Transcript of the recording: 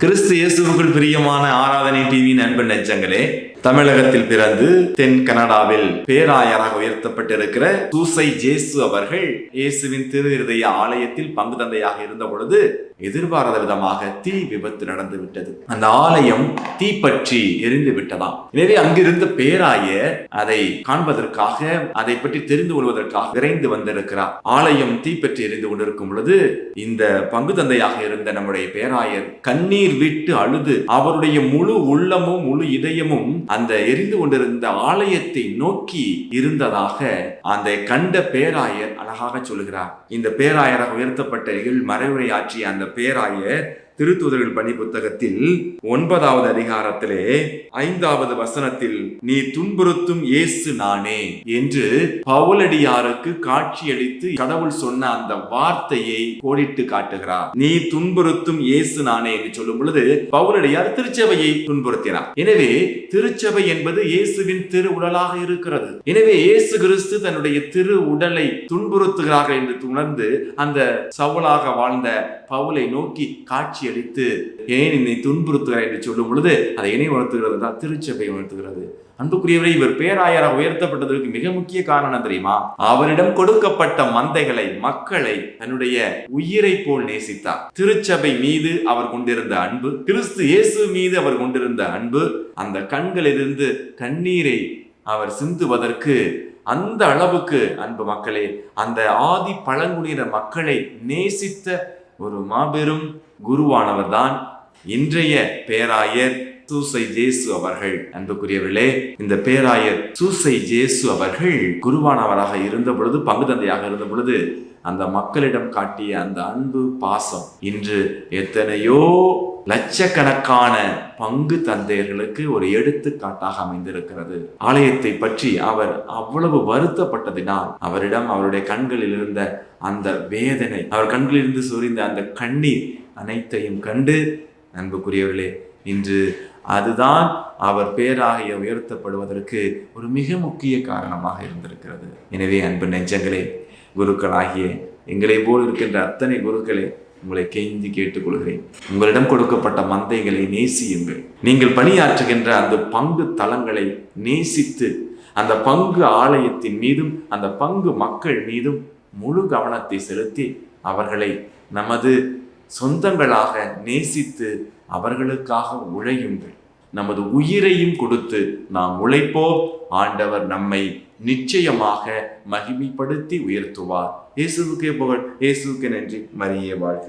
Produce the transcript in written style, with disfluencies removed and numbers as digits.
கிறிஸ்து இயேசுவுக்குள் பிரியமான ஆராதனை டிவி நண்பன் நெஞ்சங்களே, தமிழகத்தில் பிறந்து தென் கனடாவில் பேராயராக உயர்த்தப்பட்டிருக்கிற சூசை ஜேசு அவர்கள் இயேசுவின் திரு இருதய ஆலயத்தில் பங்கு தந்தையாக இருந்த பொழுது எதிர்பாராத விதமாக தீ விபத்து நடந்து விட்டது. அந்த ஆலயம் தீப்பற்றி எரிந்து விட்டதாம். எனவே அங்கிருந்த பேராயர் அதை காண்பதற்காக, அதை பற்றி தெரிந்து கொள்வதற்காக விரைந்து வந்திருக்கிறார். ஆலயம் தீப்பற்றி எரிந்து கொண்டிருக்கும் பொழுது இந்த பங்கு தந்தையாக இருந்த நம்முடைய பேராயர் கண்ணீர் விட்டு அழுது அவருடைய முழு உள்ளமும் முழு இதயமும் அந்த எரிந்து கொண்டிருந்த ஆலயத்தை நோக்கி இருந்ததாக அந்த கண்ட பேராயர் அழகாக சொல்கிறார். இந்த பேராயராக உயர்த்தப்பட்ட மறைவுரை ஆற்றிய அந்த பேராயர் திருத்தூதர்கள் பணி புத்தகத்தில் 9வது அதிகாரத்திலே 5வது வசனத்தில் நீ துன்புறுத்தும் இயேசு நானே என்று பவுலடியாருக்கு காட்சியளித்து கடவுள் சொன்ன அந்த வார்த்தையை கோடிட்டு காட்டுகிறார். நீ துன்புறுத்தும் இயேசு நானே என்று சொல்லும் பொழுது பவுலடியார் திருச்சபையை துன்புறுத்தினார். எனவே திருச்சபை என்பது இயேசுவின் திரு உடலாக இருக்கிறது. எனவே இயேசு கிறிஸ்து தன்னுடைய திரு உடலை துன்புறுத்துகிறார்கள் என்று உணர்ந்து அந்த சவுலாக வாழ்ந்த பவுலை நோக்கி காட்சி அளித்து ஏன் என்னை துன்புறுத்துகிறார் என்று சொல்லும் பொழுது அதை என்னை உணர்த்துகிறது, திருச்சபை உணர்த்துகிறது. அன்புக்குரியவரை, இவர் பேராயராக உயர்த்தப்பட்டதற்கு மிக முக்கிய காரணம் தெரியுமா? அவரிடம் கொடுக்கப்பட்ட மந்தைகளை, மக்களை தன்னுடைய உயிரை போல் நேசித்தார். திருச்சபை மீது அவர் கொண்டிருந்த அன்பு, கிறிஸ்து இயேசு மீது அவர் கொண்டிருந்த அன்பு, அந்த கண்களிலிருந்து கண்ணீரை அவர் சிந்துவதற்கு அந்த அளவுக்கு அன்பு மக்களே, அந்த ஆதி பழங்குடியின மக்களை நேசித்த ஒரு மாபெரும் குருவானவர் தான் இன்றைய பேராயர் சூசை ஜேசு அவர்கள். அன்புக்குரியவர்களே, இந்த பேராயர் சூசை ஜேசு அவர்கள் குருவானவராக இருந்த பொழுது, பங்கு தந்தையாக இருந்த பொழுது அந்த மக்களிடம் காட்டிய அந்த அன்பு பாசம் இன்று எத்தனையோ லட்சக்கணக்கான பங்கு தந்தையர்களுக்கு ஒரு எடுத்துக்காட்டாக அமைந்திருக்கிறது. ஆலயத்தை பற்றி அவர் அவ்வளவு வருத்தப்பட்டதினால் அவரிடம் அவருடைய கண்களில் இருந்த அந்த வேதனை, அவர் கண்களில் இருந்து சொரிந்த அந்த கண்ணீர் அனைத்தையும் கண்டு அன்புக்குரியவர்களே, இன்று அதுதான் அவர் பேராக உயர்த்தப்படுவதற்கு ஒரு மிக முக்கிய காரணமாக இருந்திருக்கிறது. எனவே அன்பு நெஞ்சங்களே, குருக்களாகிய எங்களை போல் இருக்கின்ற அத்தனை குருக்களே, உங்களை கெஞ்சி கேட்டுக்கொள்கிறேன், உங்களிடம் கொடுக்கப்பட்ட மந்தைகளை நேசியுங்கள். நீங்கள் பணியாற்றுகின்ற அந்த பங்கு தலங்களை நேசித்து அந்த பங்கு ஆலயத்தின் மீதும் அந்த பங்கு மக்கள் மீதும் முழு கவனத்தை செலுத்தி அவர்களை நமது சொந்தங்களாக நேசித்து அவர்களுக்காக உழையுங்கள். நமது உயிரையும் கொடுத்து நாம் உழைப்போம். ஆண்டவர் நம்மை நிச்சயமாக மகிமைப்படுத்தி உயர்த்துவார். இயேசுவுக்கே புகழ், இயேசுவுக்கு நன்றி. மரியே வாழ்க.